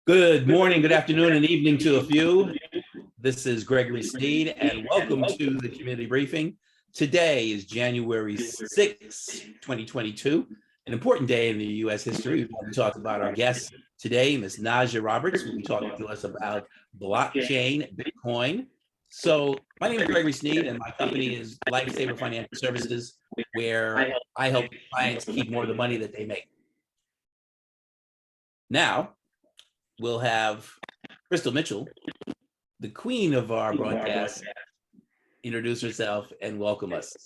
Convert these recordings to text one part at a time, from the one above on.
Good morning, good afternoon, and evening to a few. This is Gregory Sneed, and welcome to the community briefing. Today is January 6, 2022, an important day in the U.S. history. We're going to talk about our guest today, Ms. Najah Roberts, who will be talking to us about blockchain, Bitcoin. So my name is Gregory Sneed, and my company is Lifesaver Financial Services, where I help clients keep more of the money that they make. Now, we'll have Crystal Mitchell, the queen of our broadcast, introduce herself and welcome us.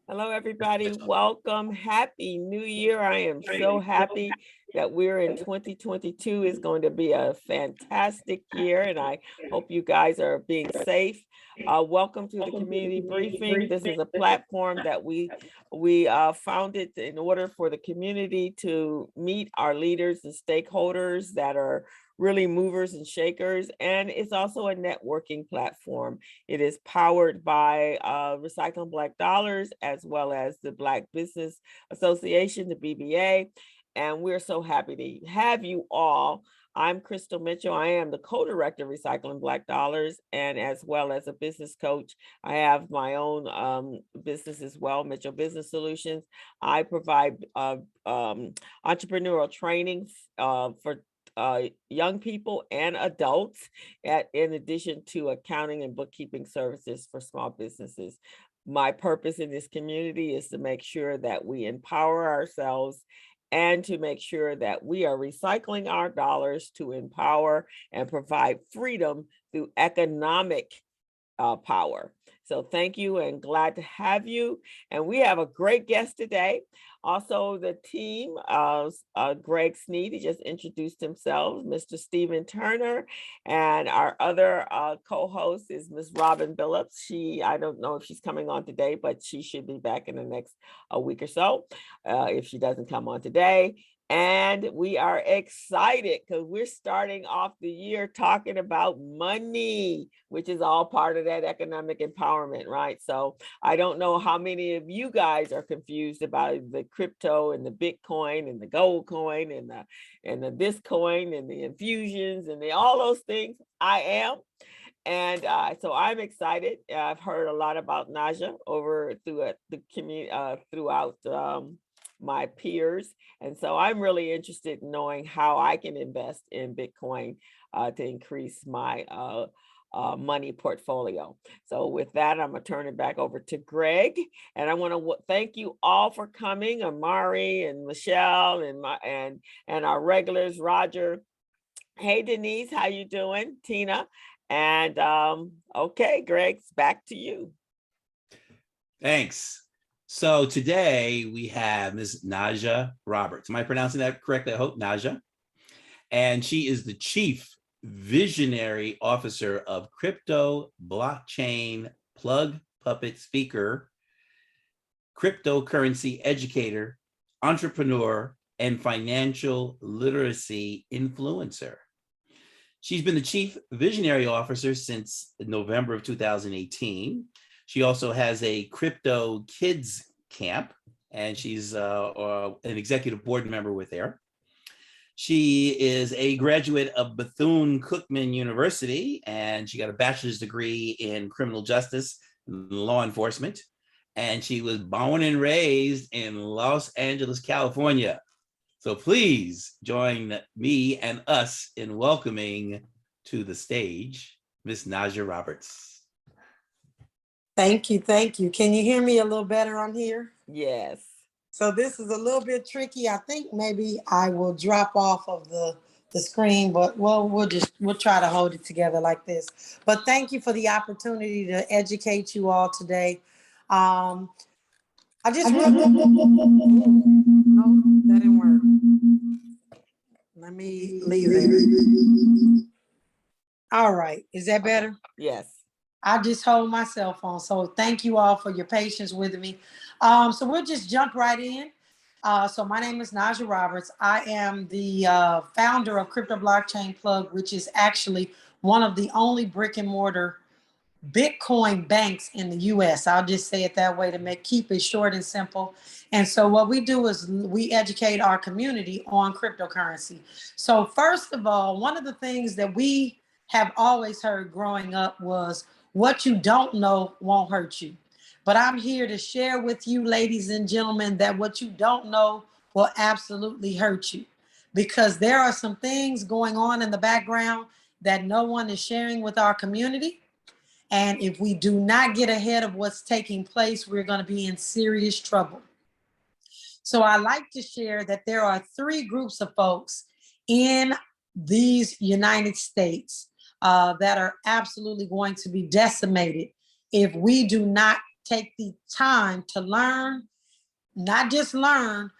Hello, everybody. Welcome. Happy New Year. I am so happy that we're in 2022. It's going to be a fantastic year, and I hope you guys are being safe. Welcome to the community briefing. This is a platform that we founded in order for the community to meet our leaders and stakeholders that are really movers and shakers, and it's also a networking platform. It is powered by Recycling Black Dollars, as well as the Black Business Association, the BBA, and we're so happy to have you all. I'm Crystal Mitchell. I am the co-director of Recycling Black Dollars, and as well as a business coach. I have my own business as well, Mitchell Business Solutions. I provide entrepreneurial training for young people and adults, in addition to accounting and bookkeeping services for small businesses. My purpose in this community is to make sure that we empower ourselves and to make sure that we are recycling our dollars to empower and provide freedom through economic power. So thank you and glad to have you. And we have a great guest today. Also the team, Greg Sneed, he just introduced himself, Mr. Stephen Turner, and our other co-host is Ms. Robin Billups. I don't know if she's coming on today, but she should be back in the next week or so if she doesn't come on today. And we are excited because we're starting off the year talking about money, which is all part of that economic empowerment, right? So I don't know how many of you guys are confused about the crypto and the Bitcoin and the gold coin and the this coin and the infusions and all those things. I am. And so I'm excited. I've heard a lot about Najah over through the community, throughout my peers. And so I'm really interested in knowing how I can invest in Bitcoin to increase my money portfolio. So with that, I'm gonna turn it back over to Greg. And I want to thank you all for coming, Amari and Michelle and our regulars, Roger. Hey, Denise, how you doing? Tina. And okay, Greg, back to you. Thanks. So today we have Ms. Najah Roberts. Am I pronouncing that correctly? I hope, Najah. And she is the Chief Visionary Officer of Crypto, Blockchain, Plug Puppet Speaker, Cryptocurrency Educator, Entrepreneur, and Financial Literacy Influencer. She's been the Chief Visionary Officer since November of 2018. She also has a crypto kids camp, and she's an executive board member with there. She is a graduate of Bethune-Cookman University, and she got a bachelor's degree in criminal justice and law enforcement. And she was born and raised in Los Angeles, California. So please join me and us in welcoming to the stage, Ms. Najah Roberts. Thank you. Thank you. Can you hear me a little better on here? Yes. So this is a little bit tricky. I think maybe I will drop off of the screen, but we'll try to hold it together like this. But thank you for the opportunity to educate you all today. No, that didn't work. Let me leave it. All right. Is that better? Yes. I just hold my cell phone. So thank you all for your patience with me. So we'll just jump right in. So my name is Najah Roberts. I am the founder of Crypto Blockchain Plug, which is actually one of the only brick and mortar Bitcoin banks in the US. I'll just say it that way to keep it short and simple. And so what we do is we educate our community on cryptocurrency. So first of all, one of the things that we have always heard growing up was what you don't know won't hurt you. But I'm here to share with you, ladies and gentlemen, that what you don't know will absolutely hurt you, because there are some things going on in the background that no one is sharing with our community. And if we do not get ahead of what's taking place, we're going to be in serious trouble. So I like to share that there are three groups of folks in these United States that are absolutely going to be decimated if we do not take the time to learn, not just learn,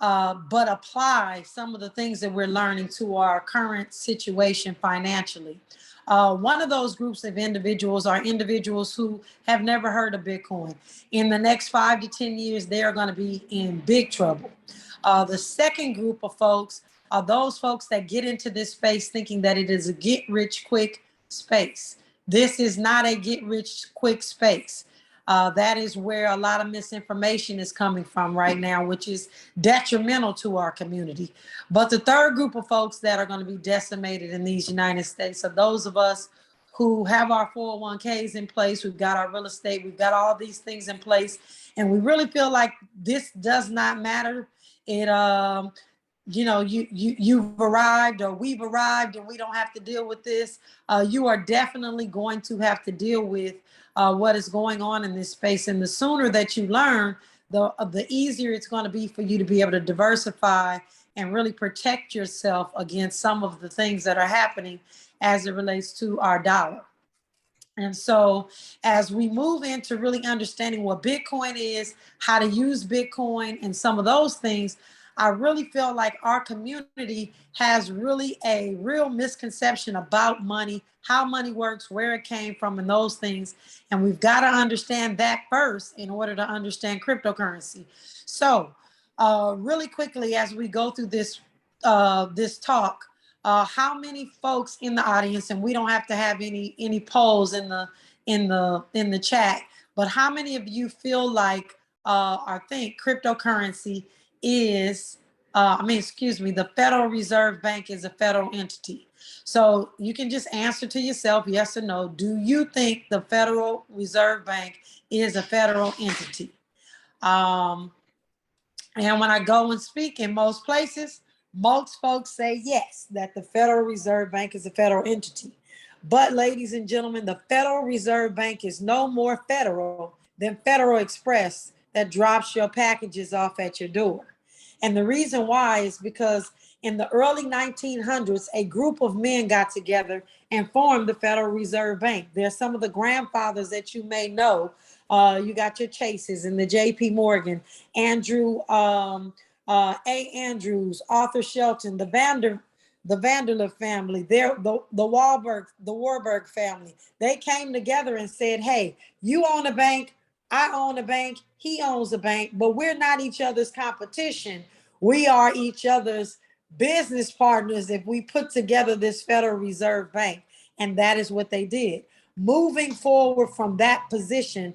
but apply some of the things that we're learning to our current situation financially. One of those groups of individuals are individuals who have never heard of Bitcoin. In the next 5 to 10 years, they are going to be in big trouble. The second group of folks are those folks that get into this space thinking that it is a get rich quick space. This is not a get rich quick space. That is where a lot of misinformation is coming from right now, which is detrimental to our community. But the third group of folks that are going to be decimated in these United States are those of us who have our 401ks in place, we've got our real estate, we've got all these things in place, and we really feel like this does not matter. It you've arrived, or we've arrived, and we don't have to deal with this. You are definitely going to have to deal with what is going on in this space. And the sooner that you learn, the easier it's going to be for you to be able to diversify and really protect yourself against some of the things that are happening as it relates to our dollar. And so as we move into really understanding what Bitcoin is, how to use Bitcoin, and some of those things, I really feel like our community has really a real misconception about money, how money works, where it came from, and those things. And we've got to understand that first in order to understand cryptocurrency. So really quickly, as we go through this talk, how many folks in the audience, and we don't have to have any polls in the chat, but how many of you feel like or think cryptocurrency is, the Federal Reserve Bank is a federal entity? So you can just answer to yourself, yes or no. Do you think the Federal Reserve Bank is a federal entity? And when I go and speak in most places, most folks say yes, that the Federal Reserve Bank is a federal entity. But ladies and gentlemen, the Federal Reserve Bank is no more federal than Federal Express that drops your packages off at your door. And the reason why is because in the early 1900s, a group of men got together and formed the Federal Reserve Bank. There's some of the grandfathers that you may know. You got your Chases and the J.P. Morgan, Andrew A. Andrews, Arthur Shelton, the Vanderlip family, the Warburg family. They came together and said, hey, you own a bank, I own a bank, he owns a bank, but we're not each other's competition. We are each other's business partners if we put together this Federal Reserve Bank. And that is what they did. Moving forward from that position,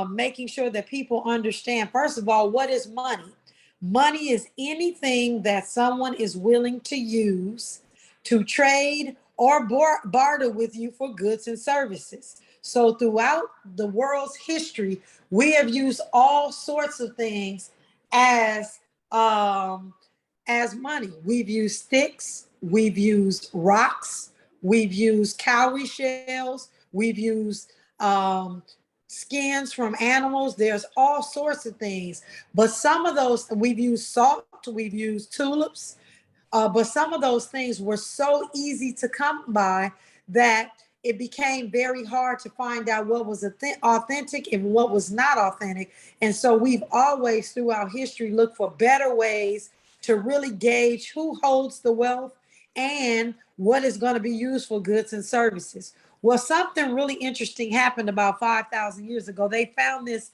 making sure that people understand, first of all, what is money? Money is anything that someone is willing to use to trade or barter with you for goods and services. So throughout the world's history, we have used all sorts of things as money. We've used sticks, we've used rocks, we've used cowrie shells, we've used skins from animals. There's all sorts of things, but some of those, we've used salt, we've used tulips, but some of those things were so easy to come by that it became very hard to find out what was authentic and what was not authentic. And so we've always throughout history looked for better ways to really gauge who holds the wealth and what is going to be used for goods and services. Well, something really interesting happened about 5,000 years ago. They found this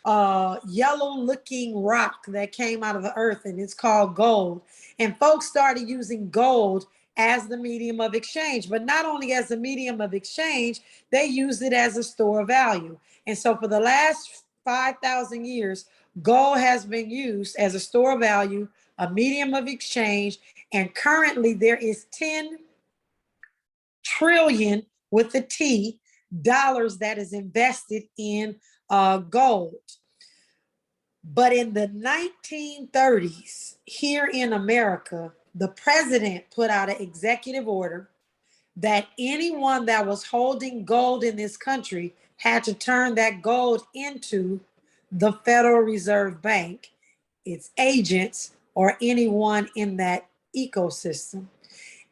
yellow looking rock that came out of the earth, and it's called gold. And folks started using gold as the medium of exchange. But not only as a medium of exchange, they used it as a store of value. And so for the last 5,000 years, gold has been used as a store of value, a medium of exchange, and currently there is 10 trillion with a T dollars that is invested in gold. But in the 1930s, here in America, the president put out an executive order that anyone that was holding gold in this country had to turn that gold into the Federal Reserve Bank, its agents, or anyone in that ecosystem.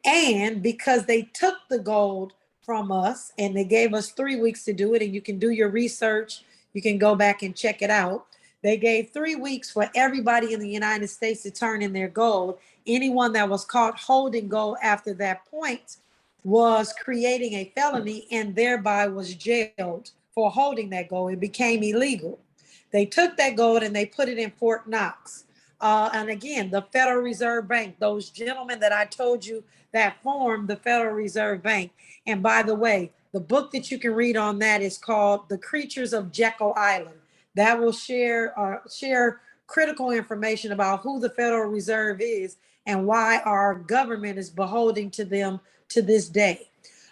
And because they took the gold from us and they gave us 3 weeks to do it, and you can do your research, you can go back and check it out. They gave 3 weeks for everybody in the United States to turn in their gold. Anyone that was caught holding gold after that point was creating a felony and thereby was jailed for holding that gold. It became illegal. They took that gold and they put it in Fort Knox. And again, the Federal Reserve Bank, those gentlemen that I told you that formed the Federal Reserve Bank. And by the way, the book that you can read on that is called The Creatures of Jekyll Island. That will share critical information about who the Federal Reserve is and why our government is beholden to them to this day.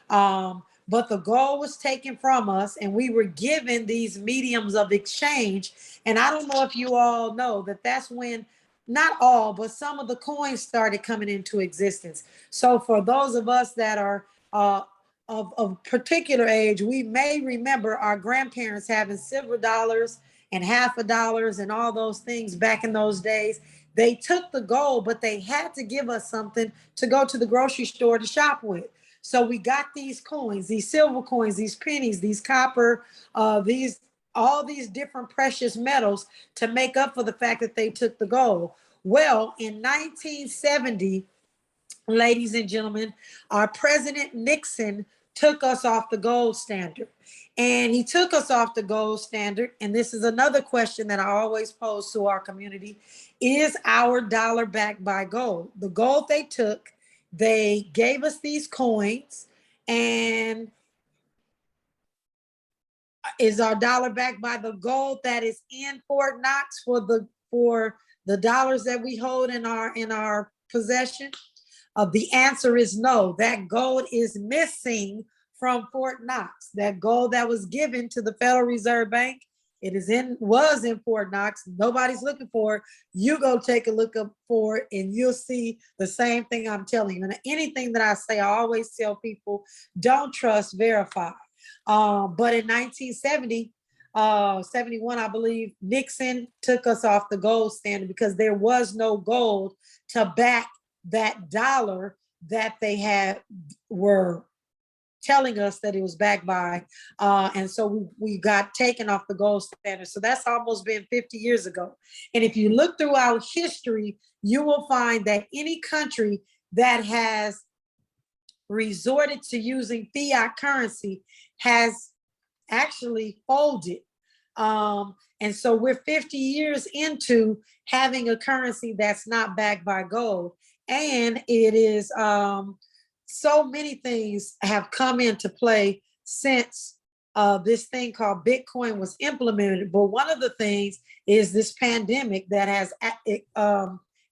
But the gold was taken from us and we were given these mediums of exchange. And I don't know if you all know that that's when, not all, but some of the coins started coming into existence. So for those of us that are of particular age, we may remember our grandparents having silver dollars and half a dollars and all those things back in those days. They took the gold, but they had to give us something to go to the grocery store to shop with. So we got these coins, these silver coins, these pennies, these copper, all these different precious metals to make up for the fact that they took the gold. Well, in 1970, ladies and gentlemen, our President Nixon took us off the gold standard. And he took us off the gold standard. And this is another question that I always pose to our community. Is our dollar backed by gold? The gold they took, they gave us these coins, and is our dollar backed by the gold that is in Fort Knox for the dollars that we hold in our possession? The answer is no. That gold is missing from Fort Knox. That gold that was given to the Federal Reserve Bank, was in Fort Knox. Nobody's looking for it. You go take a look up for it and you'll see the same thing I'm telling you. And anything that I say, I always tell people, don't trust, verify. But in 1970, 71, I believe, Nixon took us off the gold standard because there was no gold to back that dollar that they were telling us that it was backed by. And so we got taken off the gold standard. So that's almost been 50 years ago. And if you look throughout history, you will find that any country that has resorted to using fiat currency has actually folded. And so we're 50 years into having a currency that's not backed by gold. And it is so many things have come into play since this thing called Bitcoin was implemented. But one of the things is this pandemic that has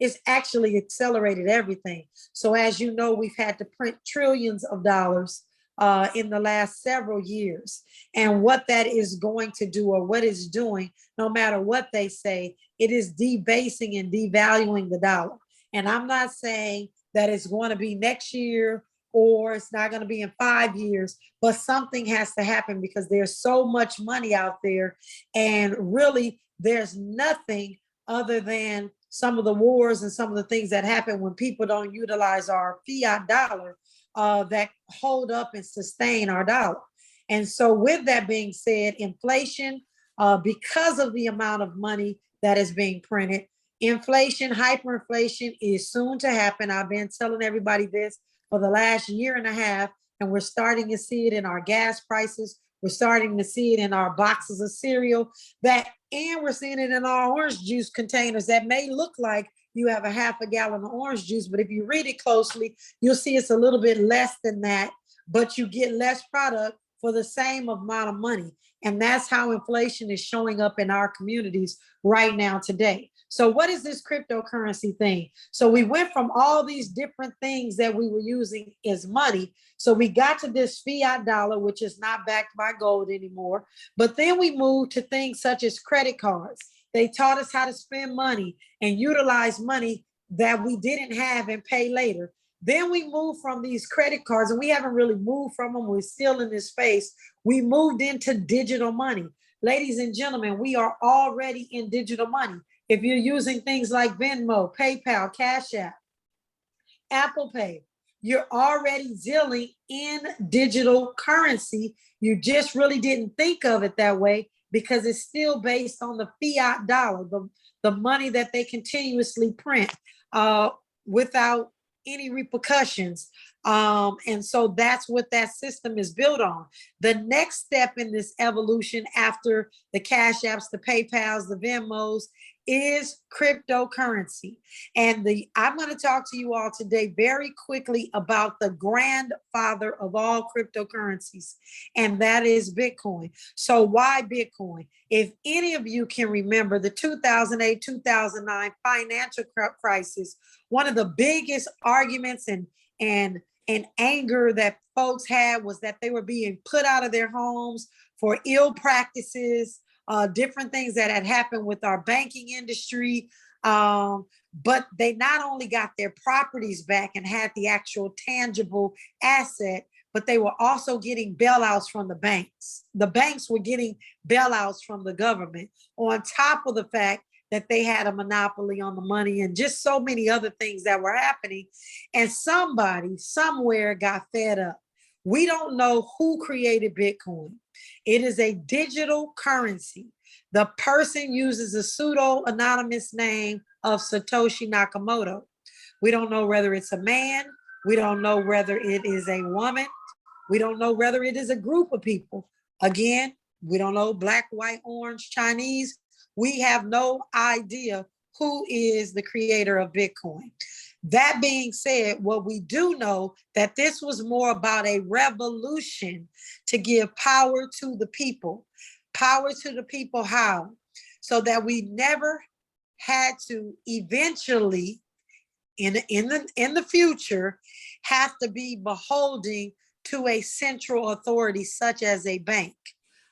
it's actually accelerated everything. So as you know, we've had to print trillions of dollars in the last several years. And what that is going to do, or what it's doing, no matter what they say, it is debasing and devaluing the dollar. And I'm not saying that it's going to be next year or it's not going to be in 5 years, but something has to happen because there's so much money out there. And really, there's nothing other than some of the wars and some of the things that happen when people don't utilize our fiat dollar that hold up and sustain our dollar. And so with that being said, inflation, because of the amount of money that is being printed, inflation, hyperinflation is soon to happen. I've been telling everybody this for the last year and a half, and we're starting to see it in our gas prices. We're starting to see it in our boxes of cereal, and we're seeing it in our orange juice containers that may look like you have a half a gallon of orange juice. But if you read it closely, you'll see it's a little bit less than that, but you get less product for the same amount of money. And that's how inflation is showing up in our communities right now today. So what is this cryptocurrency thing? So we went from all these different things that we were using as money. So we got to this fiat dollar, which is not backed by gold anymore. But then we moved to things such as credit cards. They taught us how to spend money and utilize money that we didn't have and pay later. Then we moved from these credit cards, and we haven't really moved from them. We're still in this space. We moved into digital money. Ladies and gentlemen, we are already in digital money. If you're using things like Venmo, PayPal, Cash App, Apple Pay, you're already dealing in digital currency. You just really didn't think of it that way because it's still based on the fiat dollar, the money that they continuously print without any repercussions. And so that's what that system is built on. The next step in this evolution after the Cash Apps, the PayPals, the Venmos is cryptocurrency. And I'm going to talk to you all today very quickly about the grandfather of all cryptocurrencies, and that is Bitcoin. So why Bitcoin? If any of you can remember the 2008, 2009 financial crisis, one of the biggest arguments and anger that folks had was that they were being put out of their homes for ill practices, different things that had happened with our banking industry. But they not only got their properties back and had the actual tangible asset, but they were also getting bailouts from the banks. The banks were getting bailouts from the government, on top of the fact that they had a monopoly on the money and just so many other things that were happening. And somebody somewhere got fed up. We don't know who created Bitcoin. It is a digital currency. The person uses a pseudo-anonymous name of Satoshi Nakamoto. We don't know whether it's a man. We don't know whether it is a woman. We don't know whether it is a group of people. Again, we don't know black, white, orange, Chinese. We have no idea who is the creator of Bitcoin. That being said, what we do know that this was more about a revolution to give power to the people. Power to the people how? So that we never had to eventually, in the future, have to be beholden to a central authority such as a bank.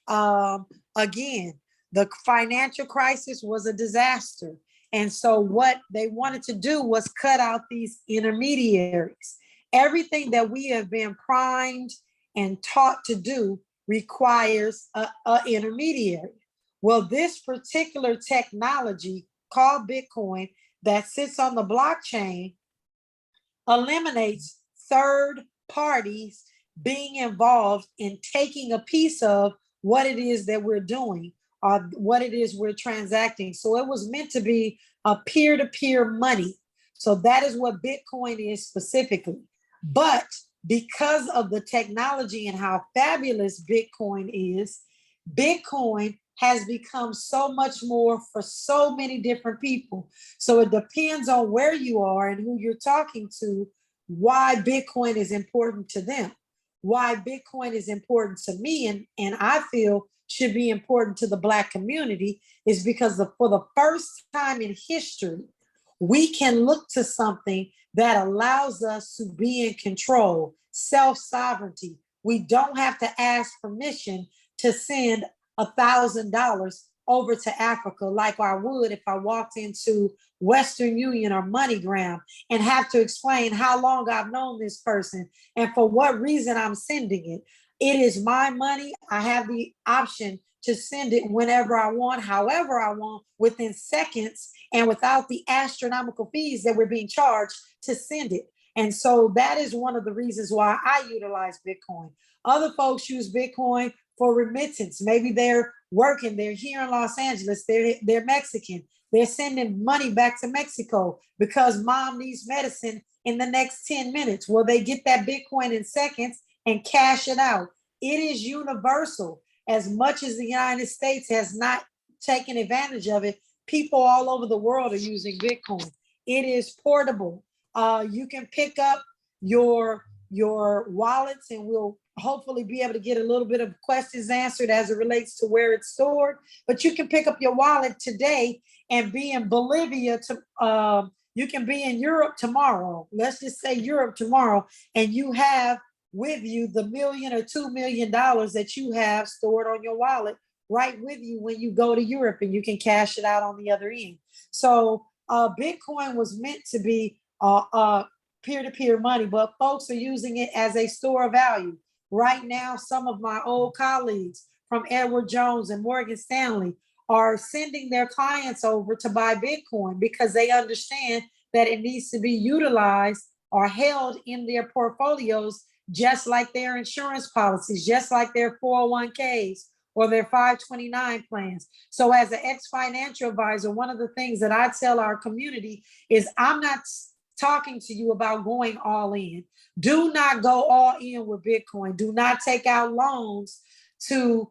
Again, the financial crisis was a disaster. And so what they wanted to do was cut out these intermediaries. Everything that we have been primed and taught to do requires an intermediary. Well, this particular technology called Bitcoin that sits on the blockchain eliminates third parties being involved in taking a piece of what it is that we're doing or what it is we're transacting. So it was meant to be a peer-to-peer money. So that is what Bitcoin is specifically. But because of the technology and how fabulous Bitcoin is, Bitcoin has become so much more for so many different people. So it depends on where you are and who you're talking to, why Bitcoin is important to them. Why Bitcoin is important to me and I feel should be important to the Black community is because for the first time in history, we can look to something that allows us to be in control, self-sovereignty. We don't have to ask permission to send $1,000 over to Africa like I would if I walked into Western Union or MoneyGram and have to explain how long I've known this person and for what reason I'm sending it. It is my money. I have the option to send it whenever I want, however I want, within seconds, and without the astronomical fees that we're being charged to send it. And so that is one of the reasons why I utilize Bitcoin. Other folks use Bitcoin for remittance. Maybe they're working, they're here in Los Angeles, they're Mexican. They're sending money back to Mexico because mom needs medicine in the next 10 minutes. Well, they get that Bitcoin in seconds and cash it out. It is universal. As much as the United States has not taken advantage of it, people all over the world are using Bitcoin. It is portable. You can pick up your wallets, and we'll hopefully be able to get a little bit of questions answered as it relates to where it's stored. But you can pick up your wallet today and be in Bolivia to you can be in Europe tomorrow. Let's just say Europe tomorrow, and you have with you the $1 million or $2 million that you have stored on your wallet right with you when you go to Europe, and you can cash it out on the other end. So Bitcoin was meant to be peer-to-peer money, but folks are using it as a store of value. Right now, some of my old colleagues from Edward Jones and Morgan Stanley are sending their clients over to buy Bitcoin because they understand that it needs to be utilized or held in their portfolios, just like their insurance policies, just like their 401ks or their 529 plans. So as an ex-financial advisor, one of the things that I tell our community is I'm not talking to you about going all in. Do not go all in with Bitcoin. Do not take out loans to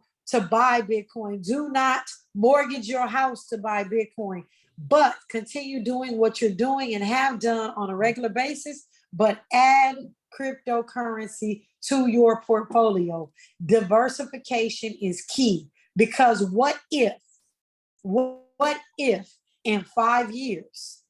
buy Bitcoin. Do not mortgage your house to buy Bitcoin, but continue doing what you're doing and have done on a regular basis, but add cryptocurrency to your portfolio. Diversification is key, because what if in 5 years,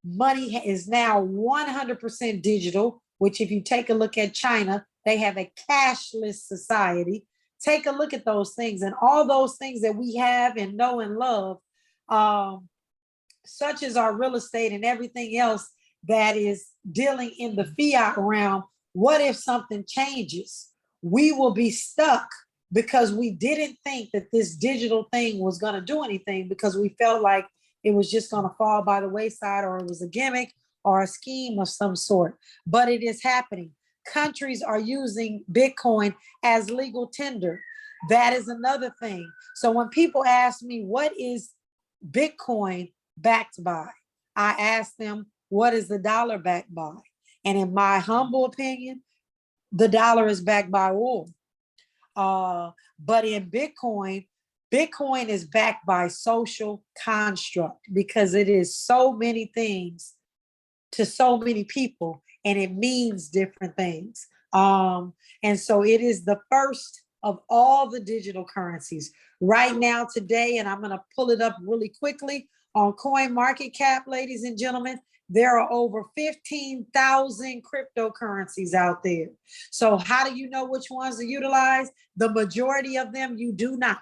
money is now 100% digital, which if you take a look at China, they have a cashless society. Take a look at those things, and all those things that we have and know and love, such as our real estate and everything else that is dealing in the fiat realm. What if something changes? We will be stuck because we didn't think that this digital thing was going to do anything, because we felt like it was just going to fall by the wayside, or it was a gimmick or a scheme of some sort. But it is happening. Countries are using Bitcoin as legal tender. That is another thing. So when people ask me, what is Bitcoin backed by? I ask them, what is the dollar backed by? And in my humble opinion, the dollar is backed by oil. But in Bitcoin, Bitcoin is backed by social construct, because it is so many things to so many people, and it means different things. And so it is the first of all the digital currencies. Right now, today, and I'm going to pull it up really quickly on CoinMarketCap, ladies and gentlemen, there are over 15,000 cryptocurrencies out there. So how do you know which ones to utilize? The majority of them you do not.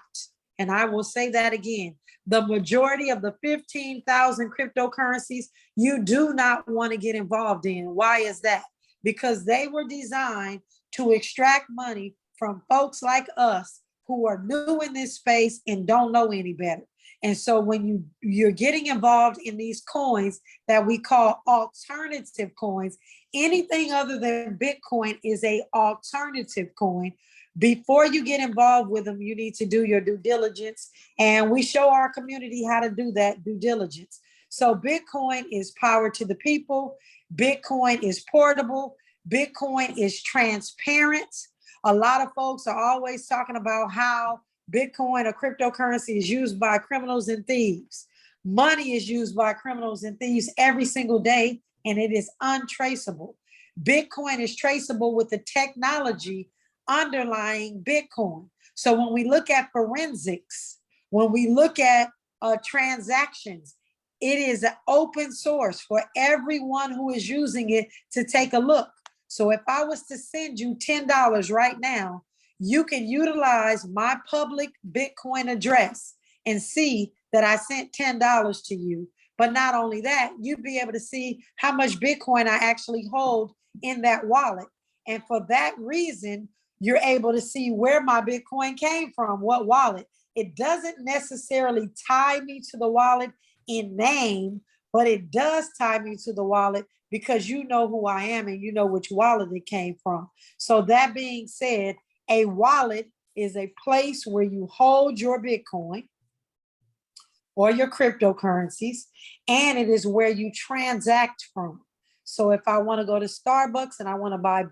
And I will say that again. The majority of the 15,000 cryptocurrencies you do not want to get involved in. Why is that? Because they were designed to extract money from folks like us who are new in this space and don't know any better. And so when you're getting involved in these coins that we call alternative coins, anything other than Bitcoin is a alternative coin. Before you get involved with them, you need to do your due diligence. And we show our community how to do that due diligence. So Bitcoin is power to the people. Bitcoin is portable. Bitcoin is transparent. A lot of folks are always talking about how Bitcoin or cryptocurrency is used by criminals and thieves. Money is used by criminals and thieves every single day, and it is untraceable. Bitcoin is traceable with the technology underlying Bitcoin. So when we look at forensics, when we look at transactions, it is an open source for everyone who is using it to take a look. So if I was to send you $10 right now, you can utilize my public Bitcoin address and see that I sent $10 to you. But not only that, you'd be able to see how much Bitcoin I actually hold in that wallet. And for that reason, you're able to see where my Bitcoin came from, what wallet. It doesn't necessarily tie me to the wallet in name, but it does tie me to the wallet because you know who I am and you know which wallet it came from. So that being said, a wallet is a place where you hold your Bitcoin or your cryptocurrencies, and it is where you transact from. So if I want to go to Starbucks and I want to buy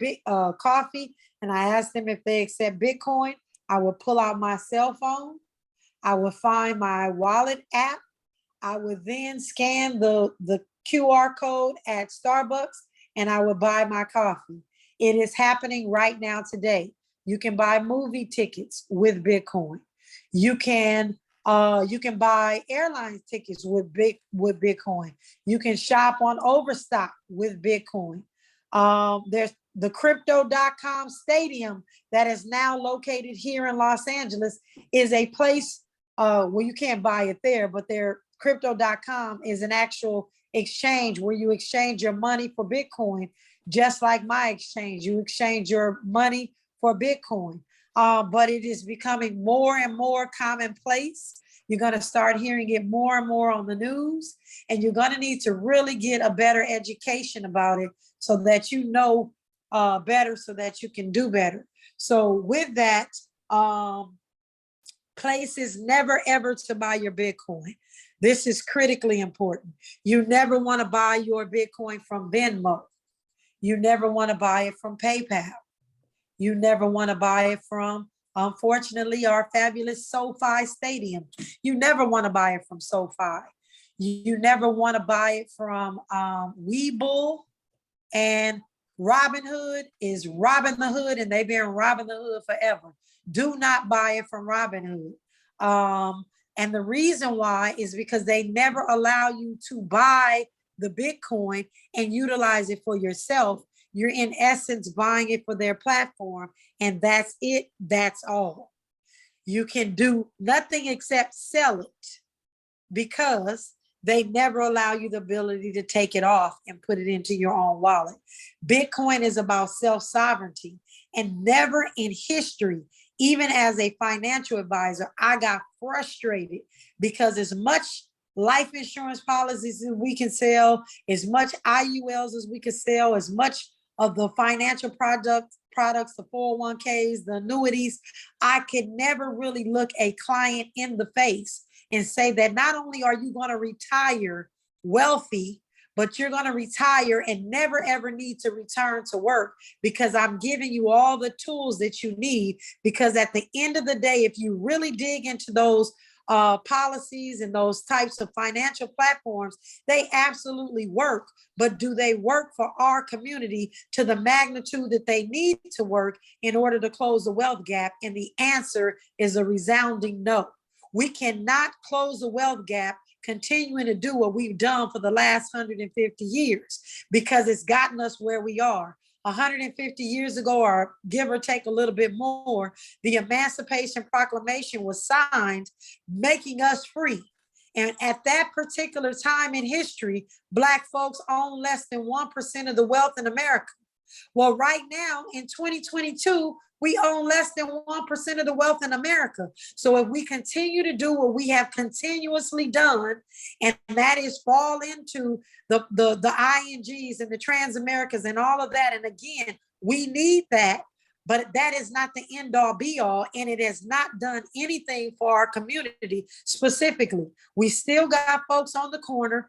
coffee and I ask them if they accept Bitcoin, I will pull out my cell phone. I will find my wallet app. I would then scan the QR code at Starbucks and I would buy my coffee. It is happening right now today. You can buy movie tickets with Bitcoin. You can buy airline tickets with Bitcoin. You can shop on Overstock with Bitcoin. There's the crypto.com stadium that is now located here in Los Angeles is a place well, you can't buy it there, but their crypto.com is an actual exchange where you exchange your money for Bitcoin, just like my exchange. You exchange your money for Bitcoin. But it is becoming more and more commonplace. You're going to start hearing it more and more on the news, and you're going to need to really get a better education about it so that you know better, so that you can do better. So with that, places never ever to buy your Bitcoin. This is critically important. You never want to buy your Bitcoin from Venmo. You never want to buy it from PayPal. You never want to buy it from, unfortunately, our fabulous SoFi Stadium. You never want to buy it from SoFi. You never want to buy it from Webull, and Robinhood is robbing the hood, and they've been robbing the hood forever. Do not buy it from Robinhood. And the reason why is because they never allow you to buy the Bitcoin and utilize it for yourself. You're in essence buying it for their platform, and that's it. That's all. You can do nothing except sell it because they never allow you the ability to take it off and put it into your own wallet. Bitcoin is about self-sovereignty, and never in history, even as a financial advisor, I got frustrated because as much life insurance policies as we can sell, as much IULs as we can sell, as much of the financial products, the 401ks, the annuities, I could never really look a client in the face and say that not only are you going to retire wealthy, but you're going to retire and never ever need to return to work because I'm giving you all the tools that you need. Because at the end of the day, if you really dig into those policies and those types of financial platforms, they absolutely work. But do they work for our community to the magnitude that they need to work in order to close the wealth gap? And the answer is a resounding no. We cannot close the wealth gap continuing to do what we've done for the last 150 years because it's gotten us where we are. 150 years ago, or give or take a little bit more, the Emancipation Proclamation was signed, making us free. And at that particular time in history, Black folks own less than 1% of the wealth in America. Well, right now in 2022, we own less than 1% of the wealth in America. So if we continue to do what we have continuously done, and that is fall into the INGs and the Transamericas and all of that, and again, we need that, but that is not the end all be all, and it has not done anything for our community specifically. We still got folks on the corner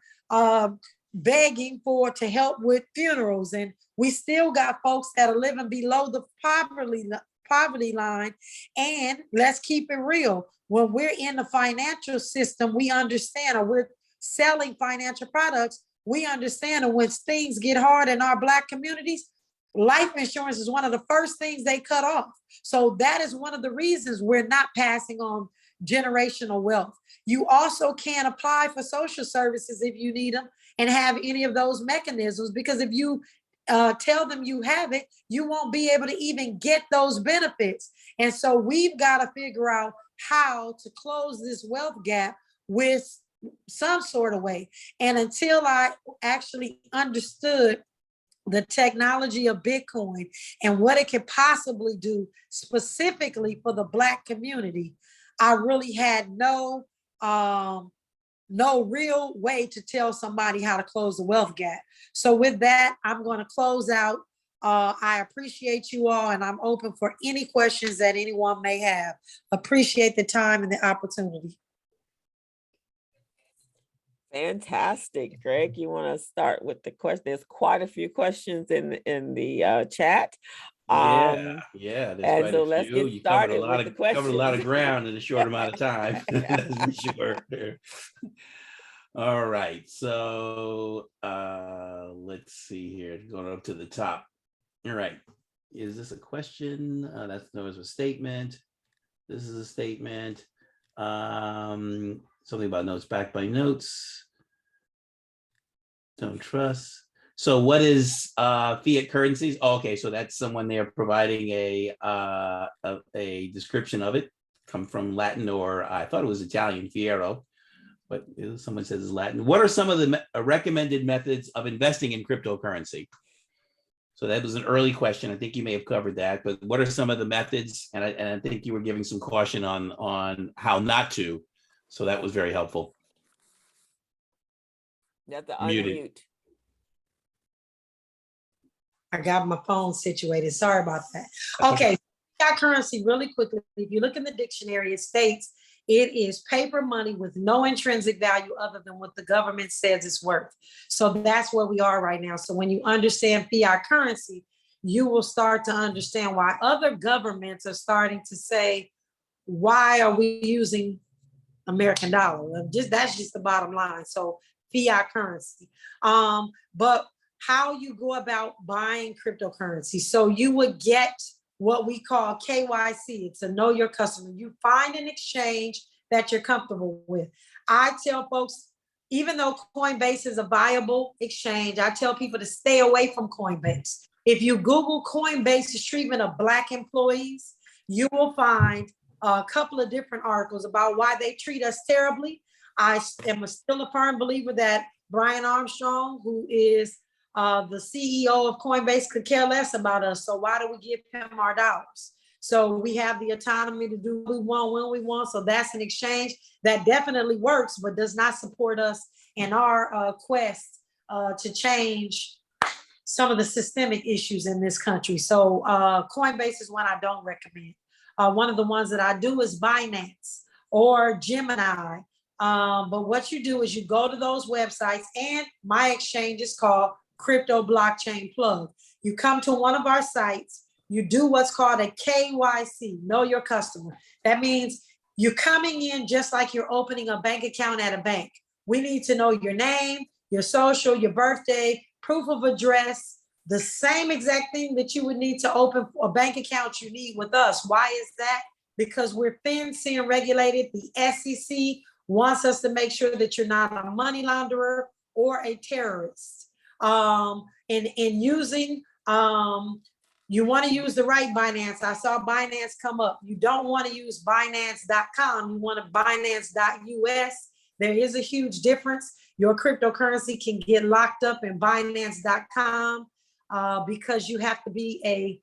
begging to help with funerals, and we still got folks that are living below the poverty line. And let's keep it real, when we're in the financial system, we understand, or we're selling financial products, we understand that when things get hard in our Black communities, life insurance is one of the first things they cut off. So that is one of the reasons we're not passing on generational wealth. You also can't apply for social services if you need them and have any of those mechanisms, because if you tell them you have it, you won't be able to even get those benefits. And so we've got to figure out how to close this wealth gap with some sort of way. And until I actually understood the technology of Bitcoin and what it could possibly do specifically for the Black community, I really had no real way to tell somebody how to close the wealth gap. So with that, I'm going to close out. I appreciate you all, and I'm open for any questions that anyone may have. Appreciate the time and the opportunity. Fantastic, Greg. You want to start with the question? There's quite a few questions in the chat. Yeah, there's and quite so a let's few. get You covered started with the covered a lot of questions. ground in a short amount of time. That's for sure. All right, so let's see here, going up to the top. All right, is this a question? That's no, it's a statement. This is a statement. Something about notes backed by notes. Don't trust. So what is fiat currencies? Oh, okay, so that's someone there providing a description of it. Come from Latin, or I thought it was Italian, fiero, but someone says it's Latin. What are some of the recommended methods of investing in cryptocurrency? So that was an early question. I think you may have covered that, but what are some of the methods? And I think you were giving some caution on how not to. So that was very helpful. You have to Muted. unmute. I got my phone situated. Sorry about that. That's Okay, fiat currency really quickly. If you look in the dictionary, it states it is paper money with no intrinsic value other than what the government says it's worth. So that's where we are right now. So when you understand fiat currency, you will start to understand why other governments are starting to say, why are we using American dollar? That's just the bottom line. So fiat currency. But how you go about buying cryptocurrency. So you would get what we call KYC. It's a know your customer. You find an exchange that you're comfortable with. I tell folks, even though Coinbase is a viable exchange, I tell people to stay away from Coinbase. If you Google Coinbase's treatment of Black employees, you will find a couple of different articles about why they treat us terribly. I am still a firm believer that Brian Armstrong, who is the CEO of Coinbase, could care less about us. So why do we give him our dollars? So we have the autonomy to do what we want when we want. So that's an exchange that definitely works, but does not support us in our quest to change some of the systemic issues in this country. So Coinbase is one I don't recommend. One of the ones that I do is Binance or Gemini. But what you do is you go to those websites, and my exchange is called Crypto Blockchain Plug. You come to one of our sites, you do what's called a KYC, know your customer. That means you're coming in just like you're opening a bank account at a bank. We need to know your name, your social, your birthday, proof of address, the same exact thing that you would need to open a bank account you need with us. Why is that? Because we're FinCEN and regulated. The SEC wants us to make sure that you're not a money launderer or a terrorist. And using, you want to use the right Binance. I saw Binance come up. You don't want to use Binance.com. You want to Binance.us. There is a huge difference. Your cryptocurrency can get locked up in Binance.com because you have to be a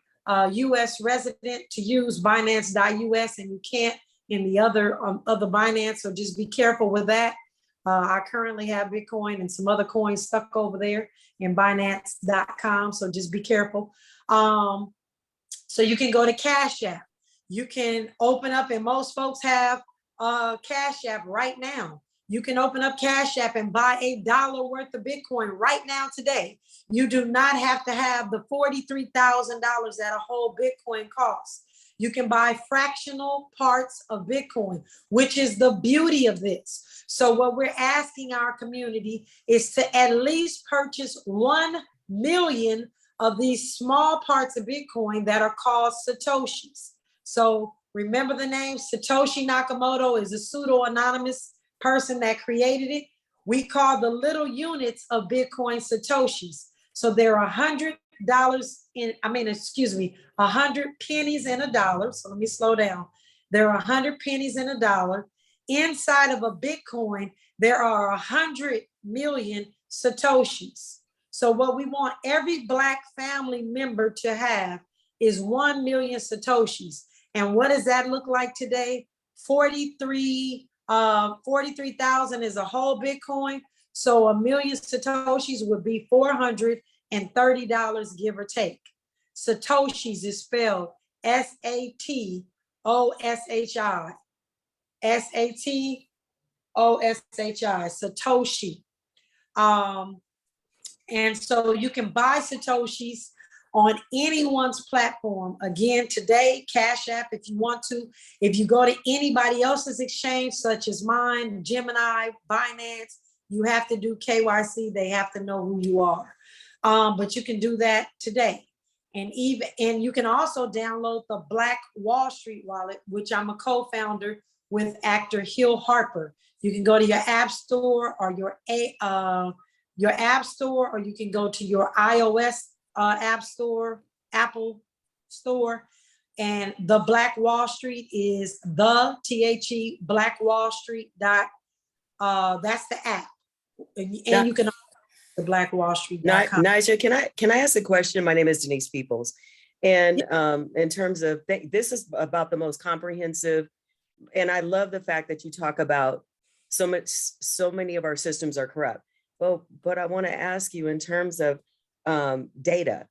US resident to use Binance.us, and you can't in the other Binance. So just be careful with that. I currently have Bitcoin and some other coins stuck over there in Binance.com. So just be careful. So you can go to Cash App. You can open up, and most folks have Cash App right now. You can open up Cash App and buy $1 worth of Bitcoin right now today. You do not have to have the $43,000 that a whole Bitcoin costs. You can buy fractional parts of Bitcoin, which is the beauty of this. So what we're asking our community is to at least purchase 1 million of these small parts of Bitcoin that are called Satoshis. So remember the name Satoshi Nakamoto is a pseudo-anonymous person that created it. We call the little units of Bitcoin Satoshis. So there are $100 100 pennies in a dollar. So let me slow down. There are 100 pennies in a dollar. Inside of a Bitcoin, there are 100 million Satoshis. So what we want every Black family member to have is 1 million Satoshis. And what does that look like today? 43,000 is a whole Bitcoin. So 1 million Satoshis would be $430, give or take. Satoshis is spelled Satoshi. Satoshi, Satoshi. And so you can buy Satoshis on anyone's platform. Again, today, Cash App, if you want to. If you go to anybody else's exchange, such as mine, Gemini, Binance, You have to do KYC. They have to know who you are. But you can do that today. And you can also download the Black Wall Street wallet, which I'm a co-founder with actor Hill Harper. You can go to your app store or your app store, or you can go to your iOS app store, Apple store. And the Black Wall Street is the THE Black Wall Street that's the app. And you can the Black Wall Street.com. Najah, can I ask a question? My name is Denise Peoples. And in terms of, this is about the most comprehensive, and I love the fact that you talk about so many of our systems are corrupt. But I want to ask you in terms of data,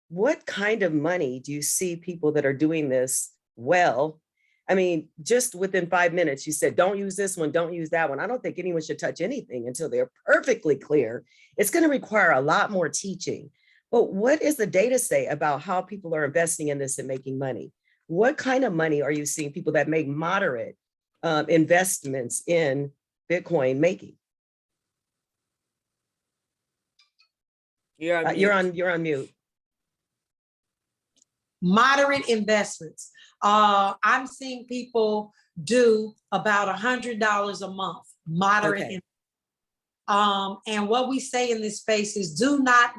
what kind of money do you see people that are doing this well? I mean, just within 5 minutes, you said, don't use this one, don't use that one. I don't think anyone should touch anything until they're perfectly clear. It's going to require a lot more teaching. But what does the data say about how people are investing in this and making money? What kind of money are you seeing people that make moderate investments in Bitcoin making? You're on mute. Moderate investments. I'm seeing people do about $100 a month. Moderate. Okay. And what we say in this space is do not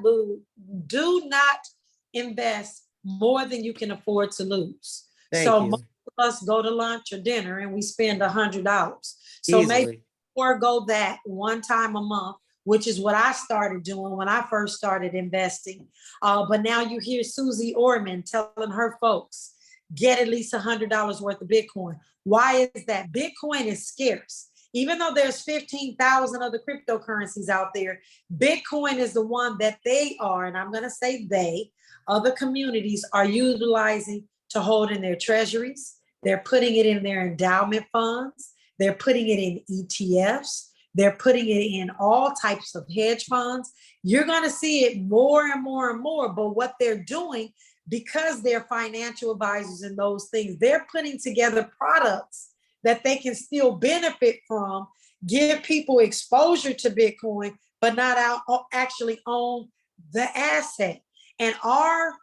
invest more than you can afford to lose. Thank so you. most of us go to lunch or dinner and we spend $100. So Easily. maybe forego that one time a month, which is what I started doing when I first started investing. But now you hear Susie Orman telling her folks, get at least $100 worth of Bitcoin. Why is that? Bitcoin is scarce. Even though there's 15,000 other cryptocurrencies out there, Bitcoin is the one that they are, and I'm going to say they, other communities are utilizing to hold in their treasuries. They're putting it in their endowment funds. They're putting it in ETFs. They're putting it in all types of hedge funds. You're going to see it more and more and more. But what they're doing, because they're financial advisors and those things, they're putting together products that they can still benefit from, give people exposure to Bitcoin, but not actually own the asset. And our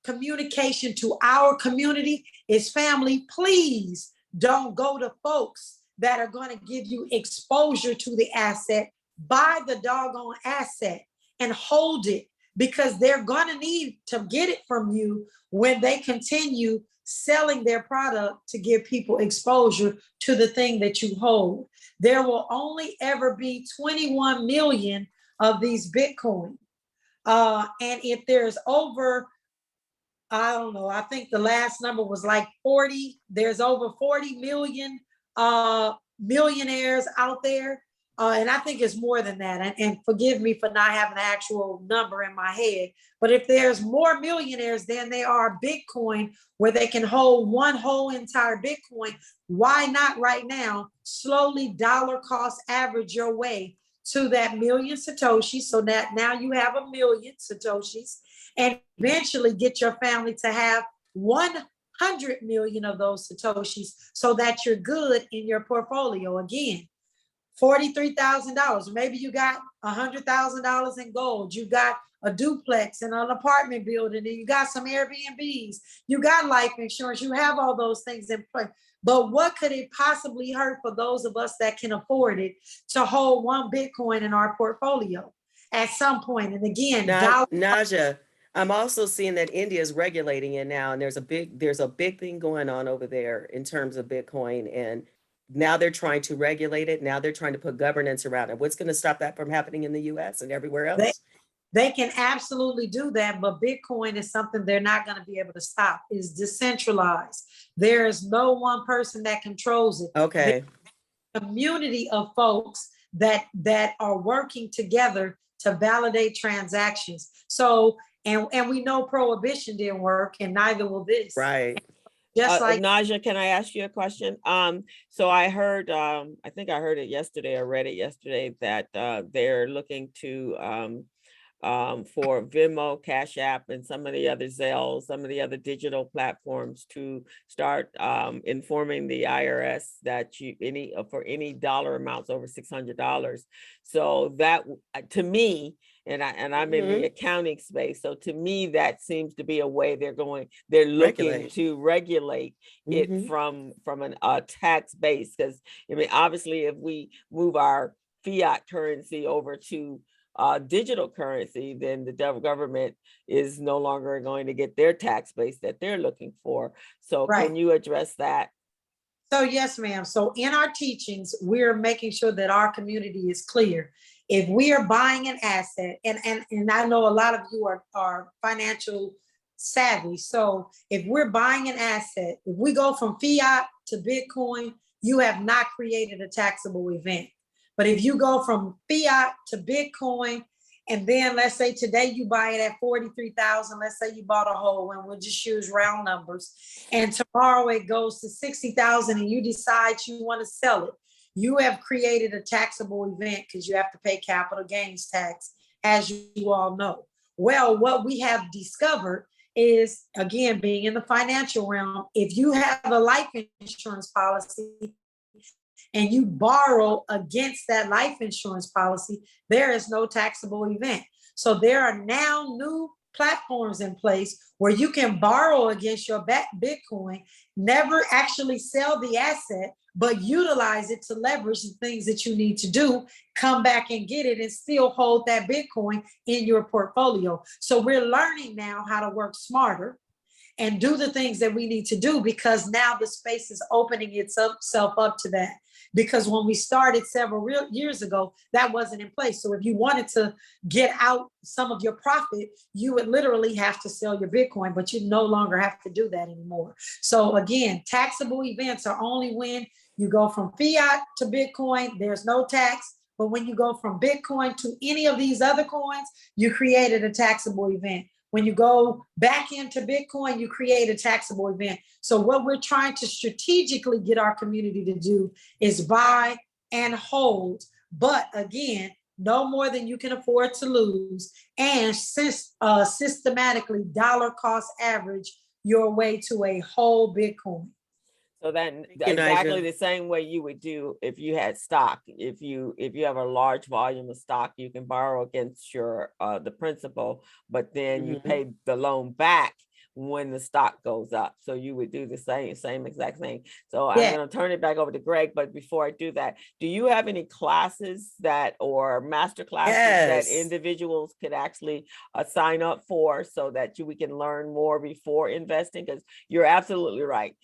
communication to our community is, family, please don't go to folks that are going to give you exposure to the asset. Buy the doggone asset and hold it, because they're going to need to get it from you when they continue selling their product to give people exposure to the thing that you hold. There will only ever be 21 million of these Bitcoin. And if there's over, I don't know, I think the last number was like 40, there's over 40 million millionaires out there. And I think it's more than that. And forgive me for not having an actual number in my head. But if there's more millionaires than there are Bitcoin, where they can hold one whole entire Bitcoin, why not right now slowly dollar cost average your way to that million Satoshis, so that now you have a million Satoshis, and eventually get your family to have 100 million of those Satoshis, so that you're good in your portfolio. Again, $43,000. Maybe you got $100,000 in gold. You got a duplex in an apartment building, and you got some Airbnbs. You got life insurance. You have all those things in place. But what could it possibly hurt for those of us that can afford it to hold one Bitcoin in our portfolio at some point? And again, Najah, I'm also seeing that India is regulating it now, and there's a big thing going on over there in terms of Bitcoin, and now they're trying to regulate it. Now they're trying to put governance around it. What's going to stop that from happening in the US and everywhere else? They can absolutely do that, but Bitcoin is something they're not going to be able to stop. It's decentralized. There is no one person that controls it. Okay. There's a community of folks that are working together to validate transactions. So, and we know prohibition didn't work, and neither will this. Right. Just like Najah, can I ask you a question? So I heard, I think I heard it yesterday or read it yesterday, that they're looking to for Venmo, Cash App, and some of the other Zelle, some of the other digital platforms to start informing the IRS that for any dollar amounts over $600. So that to me, and I'm in the accounting space, so to me that seems to be a way they're looking to regulate it from a tax base, because I mean obviously if we move our fiat currency over to digital currency, then the government is no longer going to get their tax base that they're looking for. So can you address that? So yes, ma'am. So in our teachings, we're making sure that our community is clear. If we are buying an asset, and I know a lot of you are financial savvy. So if we're buying an asset, if we go from fiat to Bitcoin, you have not created a taxable event. But if you go from fiat to Bitcoin, and then let's say today you buy it at 43,000, let's say you bought a whole one, we'll just use round numbers. And tomorrow it goes to 60,000 and you decide you want to sell it. You have created a taxable event because you have to pay capital gains tax, as you all know. Well, what we have discovered is, again, being in the financial realm, if you have a life insurance policy and you borrow against that life insurance policy, there is no taxable event. So there are now new platforms in place where you can borrow against your Bitcoin, never actually sell the asset, but utilize it to leverage the things that you need to do, come back and get it and still hold that Bitcoin in your portfolio. So we're learning now how to work smarter and do the things that we need to do, because now the space is opening itself up to that. Because when we started several years ago, that wasn't in place. So if you wanted to get out some of your profit, you would literally have to sell your Bitcoin, but you no longer have to do that anymore. So again, taxable events are only when you go from fiat to Bitcoin, there's no tax. But when you go from Bitcoin to any of these other coins, you created a taxable event. When you go back into Bitcoin, you create a taxable event. So what we're trying to strategically get our community to do is buy and hold. But again, no more than you can afford to lose, and systematically dollar cost average your way to a whole Bitcoin. So then exactly the same way you would do if you had stock. If you have a large volume of stock, you can borrow against your the principal, but then you pay the loan back when the stock goes up. So you would do the same exact thing. So I'm going to turn it back over to Greg. But before I do that, do you have any classes or master classes that individuals could actually sign up for so that we can learn more before investing? Because you're absolutely right.